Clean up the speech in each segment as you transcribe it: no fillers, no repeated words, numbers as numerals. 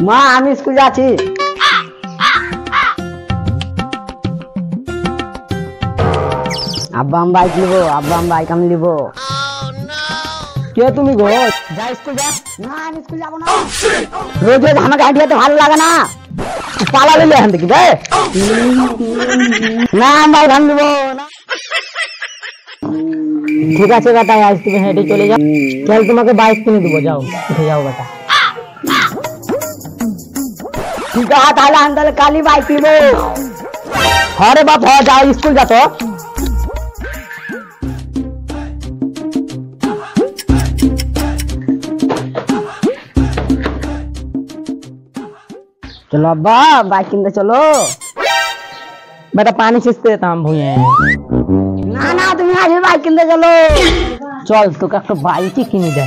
মা আমি স্কুল যাচ্ছি। আব্বা আমি বাইক নিবো, আব্বা আমি বাইক আমি নিবো। কে তুমি গো? যা স্কুল যা। না আমি স্কুল যাবো না। রোজ রোজ আমাকে হাঁটিয়ে ভালো লাগে না, পালালে এখান থেকে বে। না আমি বাইক আমি নিবো না। ঠিক আছে বেটা, আজ তুমি হেঁটে চলে যাও, চল তোমাকে বাইক কিনে দেবো, যাও উঠে যাও বেটা। ঠিক আছে তাহলে আমি তাহলে কালই বাইক নিবো। হরে বাপ হ, যাও স্কুল যা তো। चलो अब्बा बाइक किनते चलो। बेटा पानी खींचते देता हम भूये। ना ना तुम आज बाइक किनते चलो। चल तो का तो बाइक ही किनी दे।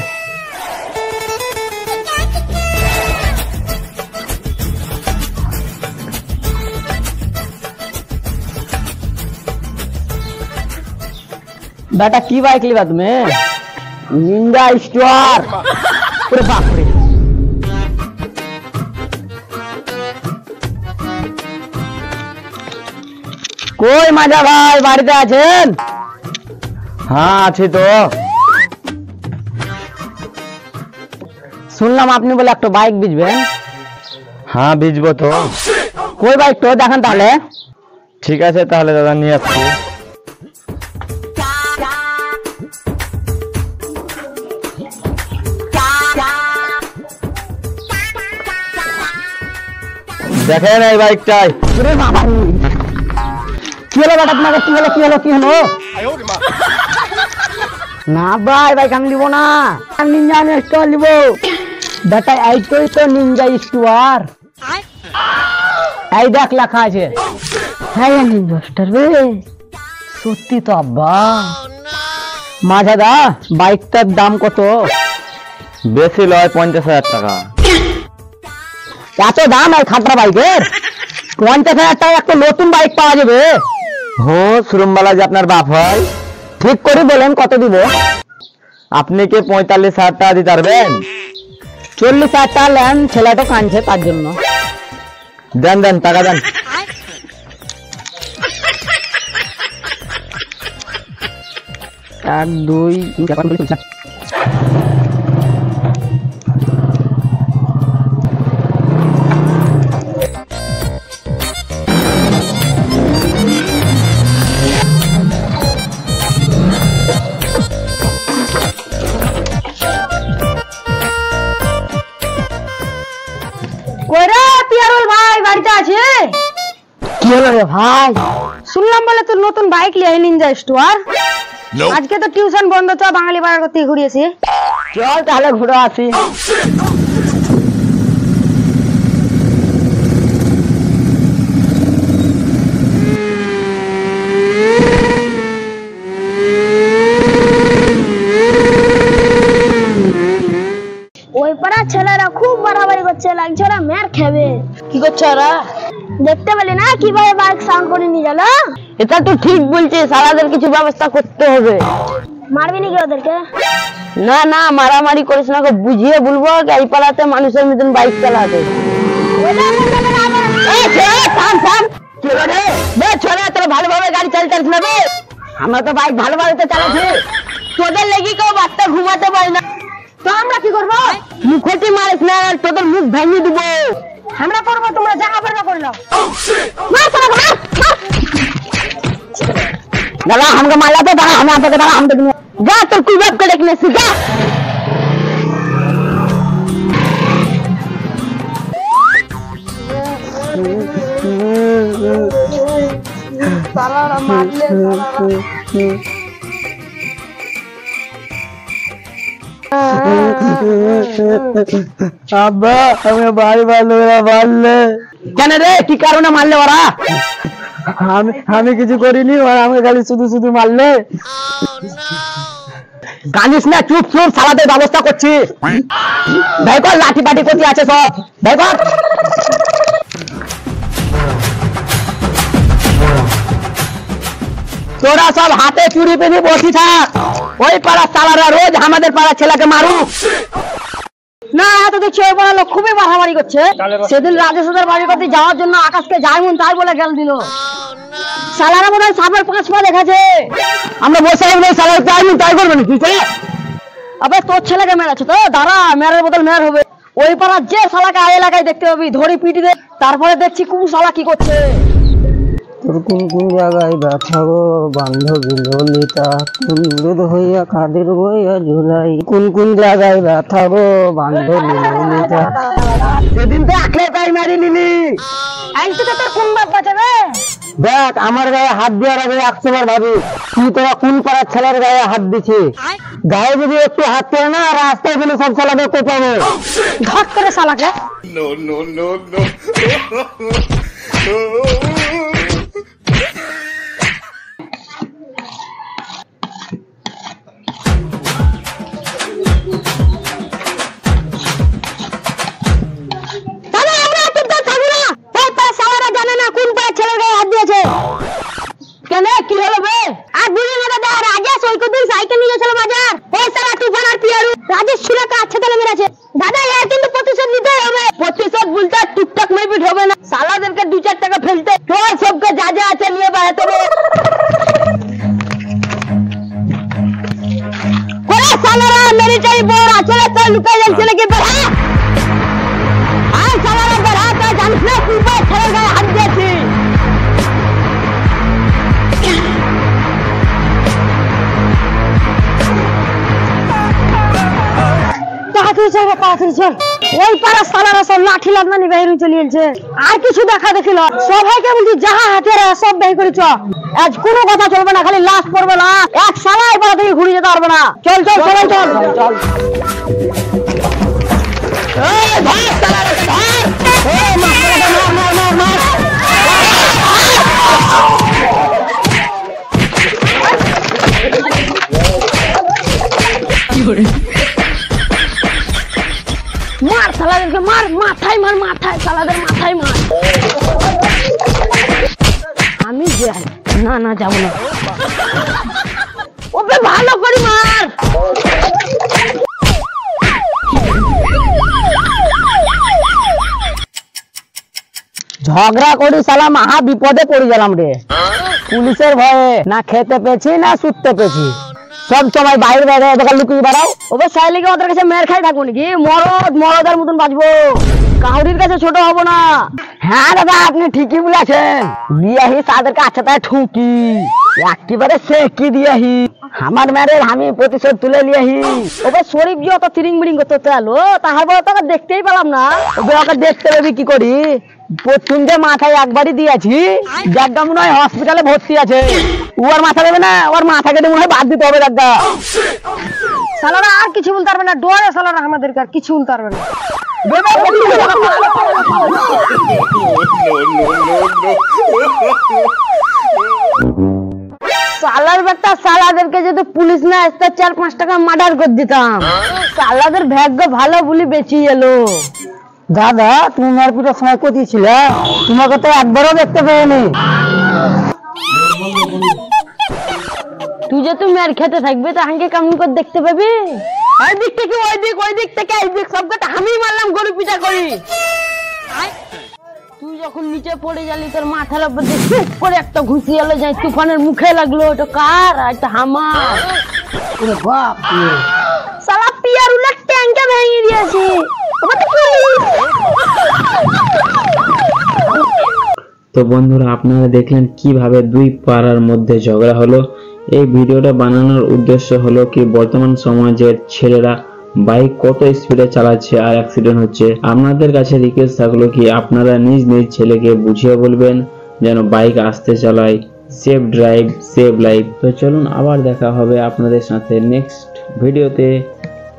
बेटा की बाइक लिबा तुम्हें? Ninja star. अरे बाप रे, কই মাজা ভাই বাড়িতে আছেন? হ্যাঁ আছি তো। শুনলাম আপনি বলে একটা বাইক বেচবেন। হ্যাঁ বেচবো তো। কই বাইক তো দেখান তাহলে। ঠিক আছে তাহলে দাদা নিয়ে আসছি। দেখেন এই বাইকটাই। আরে বাবা কি হলো বেটা তোমাকে? কি হলো কি হলো কি হলো? না ভাই বাইক আমি নিবো না, আমি নিনজা স্টোর নিবো। বেটা এইটাই তো নিনজা স্টোর, এই দেখ লেখা আছে। হ্যাঁ নিনজা স্টোর বে, সত্যি তো আব্বা। মাজা দা বাইকটার দাম কত? বেশি লয় 50,000 টাকা। এত দাম এই খাটরা বাইকের? 50,000 টাকা একটা নতুন বাইক পাওয়া যাবে? হ্যাঁ শোরুমওয়ালা যে আপনার বাপ হয়। ঠিক করে বলেন কত দিব? আপনি কি 45,000 টাকা দিতে পারবেন? 40,000 টাকা নেন, ছেলেটা কাঁদছে তার জন্য। দেন দেন টাকা দেন। এক দুই তিন চার পাঁচ ছয়। ভাই বাড়িতে আছে? কি হলো রে ভাই? শুনলাম বলে তোর নতুন বাইক লিয়ে নিনজা স্টোর। আজকে তো টিউশন বন্ধ, চ বাঙালি বাজার করতে ঘুরিয়েছি। চল তাহলে ঘুরে আসি। ওই পাড়া ছেলেরা খুব বাড়াবাড়ি করছে, লাগছে ওরা মের খাবে। কি করছে ওরা? দেখতে পেলি না কিভাবে বাইক সাউন্ড করে নিয়ে গেল? এটা তো ঠিক বলছিস, সারাদের কিছু ব্যবস্থা করতে হবে। মারবি নাকি ওদেরকে? না না মারামারি করিস না, বুঝিয়ে বলবো এই পাড়াতে মানুষের মতন বাইক চালাতে। ভালোভাবে গাড়ি চালাতে না, আমরা তো বাইক ভালোভাবে তো চালাচ্ছি। তোদের লেগে কেউ বাচ্চা ঘুমাতে পারে না, তো আমরা কি করবো? মুখটি মারিস না, তোদের মুখ ভেঙে দিব। আমরা করবো, তোমরা যা হবে না করলো। দাদা हमको मारला तो दादा हम आपके दादा हम देखने जा, तो कोई बात को देखने से जा। साला मार ले আব্বা আমি বাড়ি মারলে। কেন রে কি কারণে মারলে ওরা? আমি কিছু করিনি, ওরা আমাকে খালি শুধু শুধু মারলে। কানিস না, চুপ চুপ, সালাদের ব্যবস্থা করছি। দেখো লাঠি পাটি কোথায় আছে সব দেখো। তোরা সব হাতে চুরি পেয়ে বসি থাক, ওই পাড়া সালারা রোজ আমাদের পাড়া ছেলেকে মারু। না তো দেখছি ওই বড় লোক খুবই মারামারি করছে। সেদিন রাজেশের বাড়ির কাছে যাওয়ার জন্য আকাশকে যাইমুন তাই বলে গেল দিল। সালারা মনে হয় সাপের 5 পা দেখাছে। আমরা বসে সালা যাইমুন তাই করবেন তুই চলে। আবে তোর ছেলেকে মেরেছে তো, দাঁড়া মেরের বদল মের হবে। ওই পাড়ার যে শালাকে এলাকায় দেখতে পাবি ধরি পিটি দে, তারপরে দেখছি কোন শালা কি করছে। তোর কোন কোন জায়গায় ব্যথা গো বান্ধবী ললিতা, কোন রোদ হইয়া কাদের বইয়া ঝুলাই, কোন কোন জায়গায় ব্যথা গো বান্ধবী ললিতা। সেদিন তো আখলে তাই মারি নিলি। আইসি তো তোর কোন বাপ বাঁচাবে? দেখ আমার গায়ে হাত দেওয়ার আগে 100 বার ভাবি তুই তোরা কোন পাড়ার ছেলের গায়ে হাত দিছিস। গায়ে যদি একটু হাত পড়ে না রাস্তায় গেলে সব শালাকে কোপাবে। ঘট করে শালাকে। কেন কি হলো বে? আর বুঝি না দাদা, রাজেশ ওই কদিন সাইকেল নিয়ে গেছিল বাজার। ওই সারা তুফান আর পিয়ারু রাজেশ ছুরাকে আচ্ছা তালে মেরেছে। দাদা এর কিন্তু প্রতিশোধ নিতে হবে। প্রতিশোধ বলতে টুকটাক মেবিট হবে না, সালাদেরকে 2-4 টাকা ফেলতে তোর সবকে যা যা আছে নিয়ে বেড়াতে হবে। ওরে সালারা মেরে চাই বড় আছে তো লুকাই যাচ্ছে নাকি বেড়া। আর সালারা বেড়া তা জানিস না তুই বা ছেড়ে গায়ে হাত দিয়েছি। ওই পাড়া সালারা সব লাঠি লাঠি বাইরে চলে এলছে। আর কিছু দেখা দেখিল সবাইকে বলছি যাহা হাতে সব বের করে চ। আজ কোনো কথা চলবে না, খালি লাশ পড়বে না। এক সালাই পাড়া থেকে ঘুরে যেতে পারবে না। চল চল সবাই চল চল। মার সালাদেরকে মার, মাথায় মার, মাথায় সালাদের মাথায় মার। আমি যাই না, না যাবো না। ওকে ভালো করে মার। ঝগড়া করি সালা মহা বিপদে পড়ে গেলাম রে। পুলিশের ভয়ে না খেতে পেয়েছি না শুতে পেয়েছি, সব সময় বাইরে বাইরে দোকান লুকিয়ে বেড়াও। ওকে সাইলেকে ওদের কাছে মের খাই থাকবো নাকি? মরদ মরদের মতন বাঁচবো, কাউরির কাছে ছোট হবো না। হ্যাঁ দাদা আপনি ঠিকই বলেছেন। দিয়াহি তাদেরকে আচ্ছা তাই ঠুকি একেবারে সে কি দিয়াহি আমার মেয়ের আমি প্রতিশোধ তুলে নিয়েহি। ওকে শরীফ যে অত তিরিং বিরিং করতে চালো তাহার পরে তোকে দেখতেই পেলাম না। ওকে ওকে দেখতে পাবি কি করি? প্রথম যে মাথায় একবারই দিয়েছি, জায়গা মনে হয় হসপিটালে ভর্তি আছে। ওর মাথা দেবে না, ওর মাথা কেটে মনে হয় বাদ দিতে হবে জায়গা। সালারা আর কিছু বলতে পারবে না, ডরে সালারা আমাদেরকে আর কিছু বলতে পারবে না। সালার বেটা সালাদেরকে যদি পুলিশ না আসতে 4-5 টাকা মার্ডার করে দিতাম। সালাদের ভাগ্য ভালো বলি বেঁচে এলো। দাদা তুমি মারপিটের সময় কোথায় ছিল? তোমাকে তো একবারও দেখতে পাইনি। তুই যে তুমি আর খেতে থাকবে তা হাঙ্গে কেমন করে দেখতে পাবি? এই দিক থেকে ওই দিক, ওই দিক থেকে এই দিক, সব কথা আমি মারলাম গরু পিটা করি। তুই যখন নিচে পড়ে গেলি তোর মাথার উপর দিয়ে চুপ করে একটা ঘুষি এলো, যাই তুফানের মুখে লাগলো। ওটা কার? এটা আমার। ওরে বাপ রে, শালা পিয়ারুলা ট্যাঙ্কে ভেঙে দিয়েছি। তো বন্ধুরা আপনারা দেখলেন কিভাবে দুই পাড়ার মধ্যে ঝগড়া হলো। এই ভিডিওটা বানানোর উদ্দেশ্য হলো কি বর্তমান সমাজের ছেলেরা বাইক কত স্পিডে চালাচ্ছে আর অ্যাক্সিডেন্ট হচ্ছে। আপনাদের কাছে রিকোয়েস্ট থাকলো কি আপনারা নিজ নিজ ছেলেকে বুঝিয়ে বলবেন যেন বাইক আস্তে চালায়। Safe drive save life. তো চলুন আবার দেখা হবে আপনাদের সাথে নেক্সট ভিডিওতে।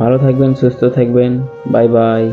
ভালো থাকবেন, সুস্থ থাকবেন, বাই বাই।